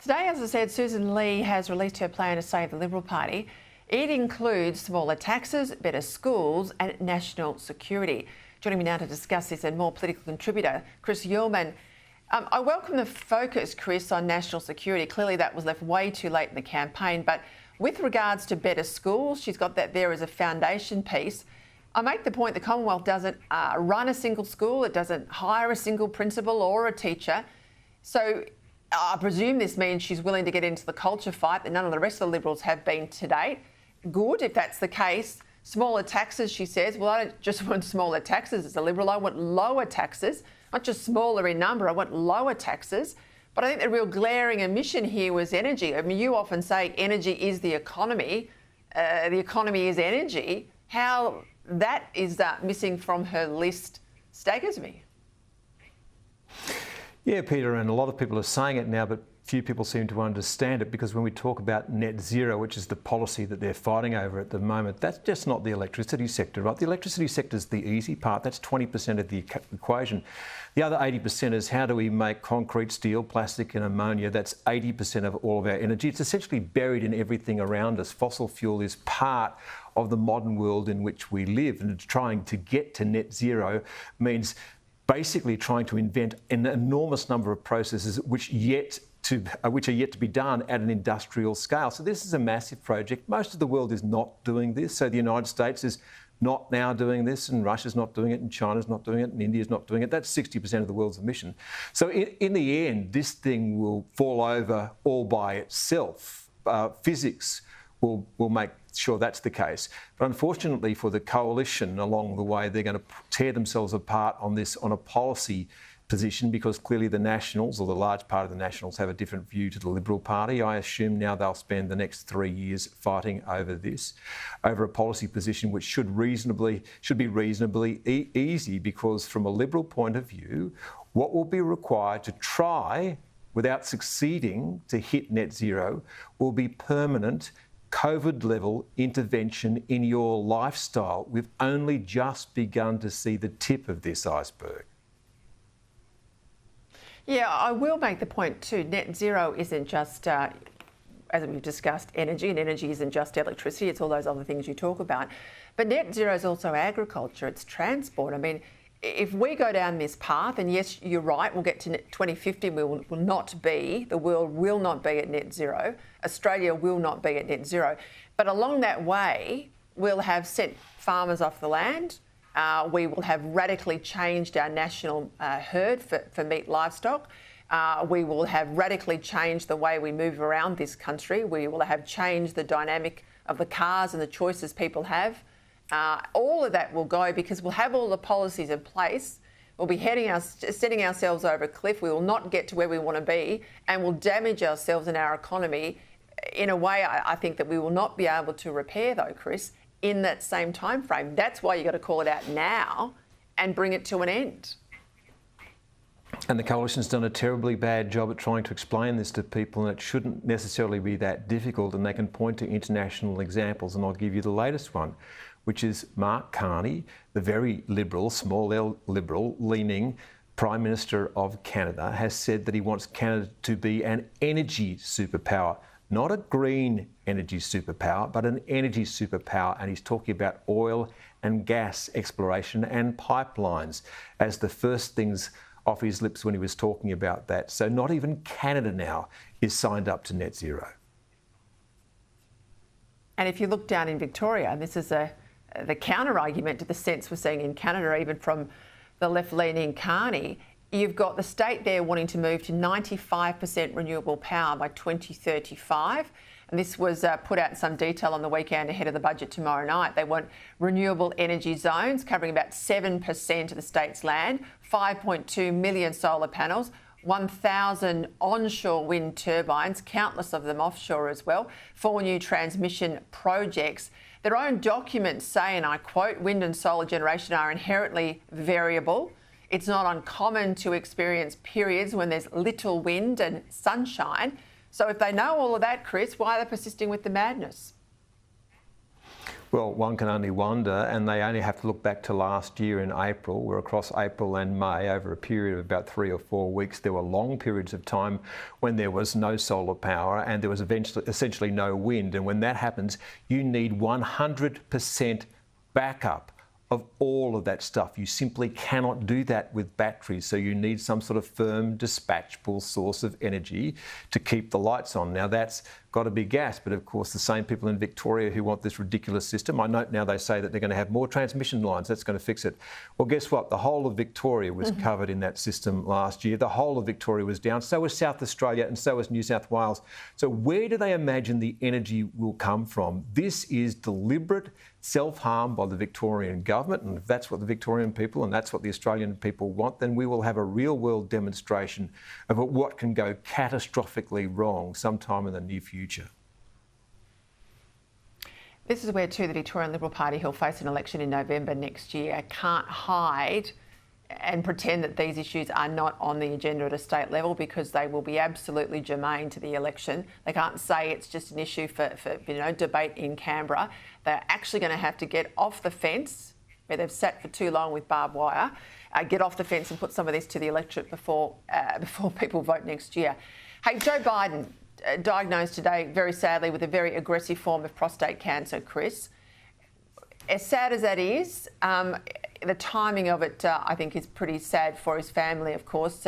Today, as I said, Susan Lee has released her plan to save the Liberal Party. It includes smaller taxes, better schools and national security. Joining me now to discuss this and more, political contributor Chris Uhlmann. I welcome the focus, Chris, on national security. Clearly that was left way too late in the campaign, but with regards to better schools, she's got that there as a foundation piece. I make the point the Commonwealth doesn't run a single school, it doesn't hire a single principal or a teacher. So I presume this means she's willing to get into the culture fight that none of the rest of the Liberals have been to date. Good, if that's the case. Smaller taxes, she says. Well, I don't just want smaller taxes as a Liberal. I want lower taxes, not just smaller in number. I want lower taxes. But I think the real glaring omission here was energy. I mean, you often say energy is the economy. The economy is energy. How that is missing from her list staggers me. Yeah, Peter, and a lot of people are saying it now, but few people seem to understand it, because when we talk about net zero, which is the policy that they're fighting over at the moment, that's just not the electricity sector, right? The electricity sector is the easy part. That's 20% of the equation. The other 80% is how do we make concrete, steel, plastic and ammonia. That's 80% of all of our energy. It's essentially buried in everything around us. Fossil fuel is part of the modern world in which we live, and trying to get to net zero means basically trying to invent an enormous number of processes which are yet to be done at an industrial scale. So this is a massive project. Most of the world is not doing this. So the United States is not now doing this, and Russia's not doing it, and China's not doing it, and India's not doing it. That's 60% of the world's emission. So in the end, this thing will fall over all by itself. Physics will make sure that's the case. But unfortunately for the coalition along the way, they're going to tear themselves apart on this, on a policy position, because clearly the Nationals, or the large part of the Nationals, have a different view to the Liberal Party. I assume now they'll spend the next 3 years fighting over this, over a policy position which should be reasonably easy, because from a Liberal point of view, what will be required to try, without succeeding, to hit net zero will be permanent COVID-level intervention in your lifestyle. We've only just begun to see the tip of this iceberg. Yeah, I will make the point too. Net zero isn't just, as we've discussed, energy, and energy isn't just electricity. It's all those other things you talk about. But net zero is also agriculture. It's transport. I mean, if we go down this path, and yes, you're right, we'll get to 2050, the world will not be at net zero. Australia will not be at net zero. But along that way, we'll have sent farmers off the land. We will have radically changed our national herd for meat livestock. We will have radically changed the way we move around this country. We will have changed the dynamic of the cars and the choices people have. All of that will go, because we'll have all the policies in place. We'll be setting ourselves over a cliff. We will not get to where we want to be, and we'll damage ourselves and our economy in a way I think that we will not be able to repair, though, Chris, in that same time frame. That's why you've got to call it out now and bring it to an end. And the coalition's done a terribly bad job at trying to explain this to people, and it shouldn't necessarily be that difficult, and they can point to international examples, and I'll give you the latest one, which is Mark Carney, the very liberal, small L liberal, leaning Prime Minister of Canada, has said that he wants Canada to be an energy superpower. Not a green energy superpower, but an energy superpower. And he's talking about oil and gas exploration and pipelines as the first things off his lips when he was talking about that. So not even Canada now is signed up to net zero. And if you look down in Victoria, and this is the counter-argument to the sense we're seeing in Canada, even from the left-leaning Carney, you've got the state there wanting to move to 95% renewable power by 2035. And this was put out in some detail on the weekend ahead of the budget tomorrow night. They want renewable energy zones covering about 7% of the state's land, 5.2 million solar panels, 1,000 onshore wind turbines, countless of them offshore as well, 4 new transmission projects. Their own documents say, and I quote, wind and solar generation are inherently variable. It's not uncommon to experience periods when there's little wind and sunshine. So if they know all of that, Chris, why are they persisting with the madness? Well, one can only wonder, and they only have to look back to last year in April, where across April and May, over a period of about 3 or 4 weeks, there were long periods of time when there was no solar power and there was essentially no wind. And when that happens, you need 100% backup of all of that stuff. You simply cannot do that with batteries, so you need some sort of firm, dispatchable source of energy to keep the lights on. Now that's got to be gas, but of course the same people in Victoria who want this ridiculous system, I note now they say that they're going to have more transmission lines, that's going to fix it. Well, guess what? The whole of Victoria was covered in that system last year. The whole of Victoria was down, so was South Australia and so was New South Wales. So where do they imagine the energy will come from? This is deliberate self-harm by the Victorian government, and if that's what the Victorian people and that's what the Australian people want, then we will have a real-world demonstration of what can go catastrophically wrong sometime in the near future. This is where, too, the Victorian Liberal Party, who'll face an election in November next year, can't hide and pretend that these issues are not on the agenda at a state level, because they will be absolutely germane to the election. They can't say it's just an issue for debate in Canberra. They're actually going to have to get off the fence, where they've sat for too long with barbed wire, get off the fence and put some of this to the electorate before people vote next year. Hey, Joe Biden, diagnosed today, very sadly, with a very aggressive form of prostate cancer, Chris. As sad as that is, the timing of it, I think, is pretty sad for his family, of course.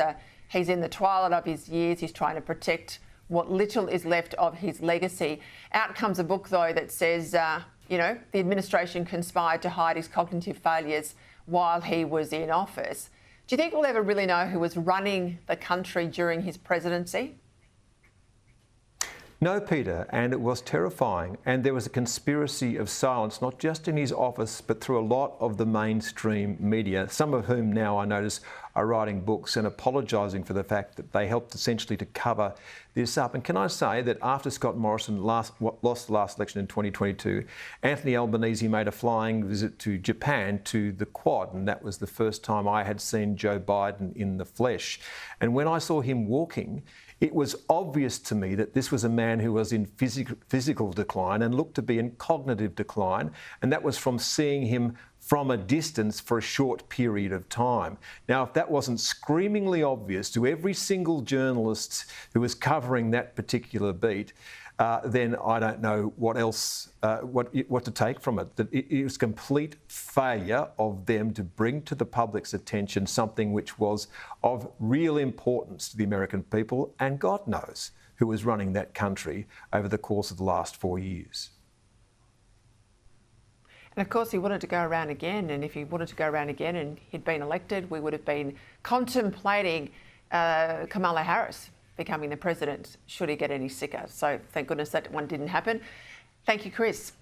He's in the twilight of his years. He's trying to protect what little is left of his legacy. Out comes a book, though, that says, the administration conspired to hide his cognitive failures while he was in office. Do you think we'll ever really know who was running the country during his presidency? No, Peter, and it was terrifying. And there was a conspiracy of silence, not just in his office, but through a lot of the mainstream media, some of whom now I notice are writing books and apologising for the fact that they helped essentially to cover this up. And can I say that after Scott Morrison lost the last election in 2022, Anthony Albanese made a flying visit to Japan to the Quad, and that was the first time I had seen Joe Biden in the flesh. And when I saw him walking, it was obvious to me that this was a man who was in physical decline and looked to be in cognitive decline, and that was from seeing him from a distance for a short period of time. Now, if that wasn't screamingly obvious to every single journalist who was covering that particular beat, then I don't know what else, what to take from it. That it was complete failure of them to bring to the public's attention something which was of real importance to the American people, and God knows who was running that country over the course of the last 4 years. And of course, he wanted to go around again, and if he wanted to go around again and he'd been elected, we would have been contemplating Kamala Harris becoming the president should he get any sicker. So thank goodness that one didn't happen. Thank you, Chris.